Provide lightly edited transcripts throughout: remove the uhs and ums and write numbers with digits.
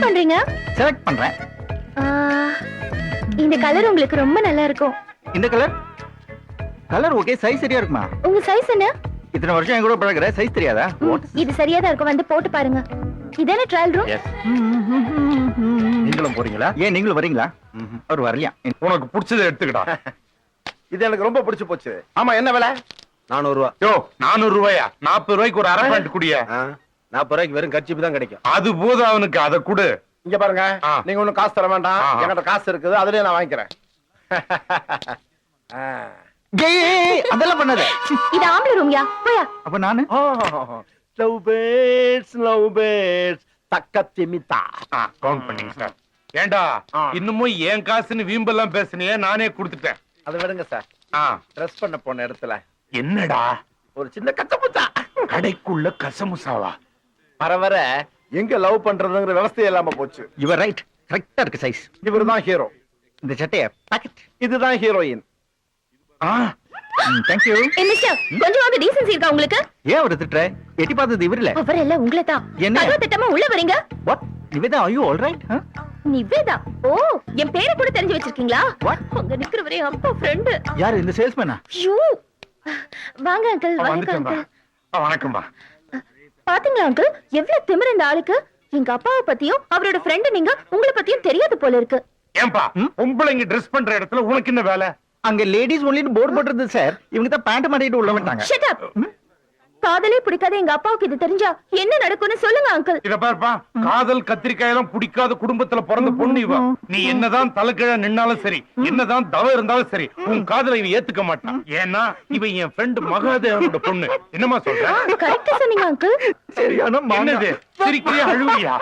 பண்றீங்க? செலக்ட் பண்றேன். இந்த கலர் உங்களுக்கு ரொம்ப நல்லா இருக்கும். இந்த கலர் ஓகே. சைஸ் சரியா இருக்குமா? உங்க சைஸ் என்ன? இத்தனை வருஷம் என் கூட பழகுற, சைஸ் தெரியாதா? இது சரியா தான் இருக்கும். வந்து போட்டு பாருங்க. இதானே ட்ரையல் ரூம்? நீங்களும் போறீங்களா? ஏன் நீங்களும் வரீங்களா? அவர் வரலையா? உனக்கு பிடிச்சதை எடுத்துக்கிட்டா. இது எனக்கு ரொம்ப பிடிச்சு போச்சு. ஆமா, என்ன விலை? 400 ரூபா. யோ, 400 ரூபாயா? 40 ரூபாய்க்கு ஒரு அரை பேண்ட் குடிய. 40 ரூபாய்க்கு வெறும் கர்ச்சீப் தான் கிடைக்கும். அது போதும் அவனுக்கு. அதை கொடு. இங்க பாருங்க, நீங்க ஒண்ணும் காசு தர வேண்டாம். என்கிட்ட காசு இருக்குது, அதுலயே நான் வாங்கிக்கிறேன். அதெல்லாம் பண்ணாத. இது ஆம்பளை ரூம்யா. போயா. அப்ப நானு லவ் பேர்ட்ஸ் தக்கத்திமிதா கவுண்ட் பண்ணீங்க சார். ஏண்டா இன்னமும் என் காசுன்னு வீம்பெல்லாம் பேசுனியே, நானே கொடுத்துட்டேன். அதை விடுங்க சார். ட்ரெஸ் பண்ண போன இடத்துல என்னடா ஒரு சின்ன கச்சமுச்சா. கடைக்குள்ள கசமுசாவா? வர எங்க லவ் பண்றதுங்கிற விவசாயம் இல்லாம போச்சு. Your right. கரெக்டா இருக்கு சைஸ். இவர்தான் ஹீரோ. இந்த சட்டைய பாக்கெட். இதுதான் ஹீரோயின். Thank you. மிஸ்டர், கொஞ்சமாவது டீசன்சி இருக்கா உங்களுக்கு? ஏன் அவரை திட்டுற? எட்டி பார்த்தது இவர்ல. அவர் எல்லாம் உங்களை தான். என்ன? கதவு தட்டாம உள்ள வரீங்க. What? Nivetha, are you all right? Nivetha? ஓ, என் பேரை கூட தெரிஞ்சு வச்சிருக்கீங்களா? What? உங்க நிக்கிறவரே அப்பா ஃப்ரெண்ட். யார் இந்த சேல்ஸ்மேனா? ஐயோ. வாங்க அங்கிள், வாங்க வந்துட்டேன்பா. அங்கிள். வணக்கம்பா. பாத்தீங்களா அங்கிள், எவ்வளவு திமிரு இந்த ஆளுக்கு. எங்க அப்பாவை பத்தியும் அவரோட ஃப்ரெண்ட் நீங்க, உங்களை பத்தியும் தெரியாது போல இருக்கு. ஏன்பா பொம்பளைங்க ட்ரெஸ் பண்ற இடத்துல உனக்கு என்ன வேலை? அங்க லேடிஸ் ஒன்லின்னு போர்டு போட்டுருது சார். இவங்க தான் பேண்ட் மாட்டிட்டு உள்ள வந்துட்டாங்க. Shut up. காதலே பிடிக்காத எங்க அப்பாவுக்கு இது தெரிஞ்சா என்ன நடக்கும்னு சொல்லுங்க அங்கிள். இத பாருப்பா, காதல் கத்திரிக்காயெல்லாம் பிடிக்காத குடும்பத்துல பிறந்த பொண்ணு இவ. நீ என்னதான் தலைக்கிழ நின்னாலும் சரி, என்னதான் தவறு இருந்தாலும் சரி, உன் காதலை இவ ஏத்துக்க மாட்டான். ஏன்னா இவ என் ஃப்ரெண்ட் மகாதேவனோட பொண்ணு. என்னமா சொல்ற? கரெக்ட்டா சொன்னீங்க அங்கிள். சரியான என்னது? சிரிக்கிறியா அழுவுறியா?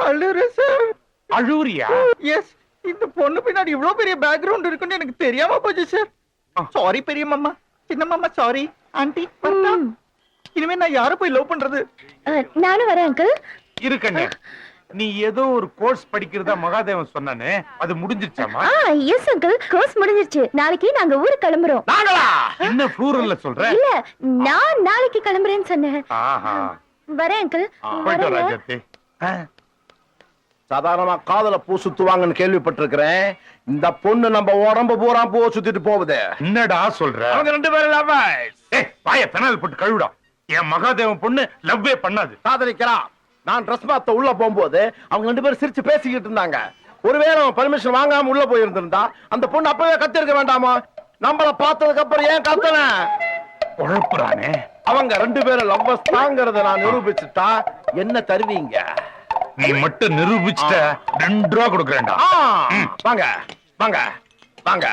அழுற சார். அழுவுறியா? எஸ். இந்த பொண்ணு பின்னாடி இவ்வளவு பெரிய பேக்ரவுண்ட் இருக்குன்னு எனக்கு தெரியாம போச்சு சார். சாரி பெரிய மாமா, சின்ன மாமா சாரி. ஆண்டி இனிமே நான் யார போய் லவ் பண்றது? நானும் வரேன் அங்கிள். இருக்கண்ணே, நீ ஏதோ ஒரு கோர்ஸ் படிக்கிறதா மகாதேவன் சொன்னானே, அது முடிஞ்சிருச்சாமா? எஸ் அங்கிள், கோர்ஸ் முடிஞ்சிருச்சு. நாளைக்கு நாங்க ஊருக்கு கிளம்புறோம். நாங்களா? என்ன ஃப்ளூரல்ல சொல்ற? இல்ல, நான் நாளைக்கு கிளம்புறேன்னு சொன்னேன். ஆஹா. வரேன் அங்கிள். போயிட்டு வா, வரேன். ராஜாத்தி. சாதாரணமா காதல பூ சுத்துவாங்கன்னு கேள்விப்பட்டிருக்கிறேன். இந்த பொண்ணு நம்ம உடம்பு பூரா பூ சுத்திட்டு போகுது. என்னடா சொல்ற? அவங்க 2 பேரும் லவ்வர்ஸ். வாய பெனால் போட்டு கழுவிடா. என் மகாதேவன் பொண்ணு லவ்வே பண்ணாது. காதலிக்கிறா. நான் ட்ரெஸ் மாத்த உள்ள போகும்போது அவங்க 2 பேரும் சிரிச்சு பேசிக்கிட்டு இருந்தாங்க. ஒருவேளை அவன் பெர்மிஷன் வாங்காம உள்ள போயிருந்திருந்தா அந்த பொண்ணு அப்பவே கத்திருக்க வேண்டாமா? நம்மள பார்த்ததுக்கு அப்புறம் ஏன் கத்தன? குழப்புறானே. அவங்க 2 பேரும் லவ்வர்ஸ் தாங்கிறத நான் நிரூபிச்சுட்டா என்ன தருவீங்க? நீ மட்டும் நிரூபிச்சுட்ட 2 ரூபா கொடுக்கறேன்டா. வாங்க வாங்க வாங்க.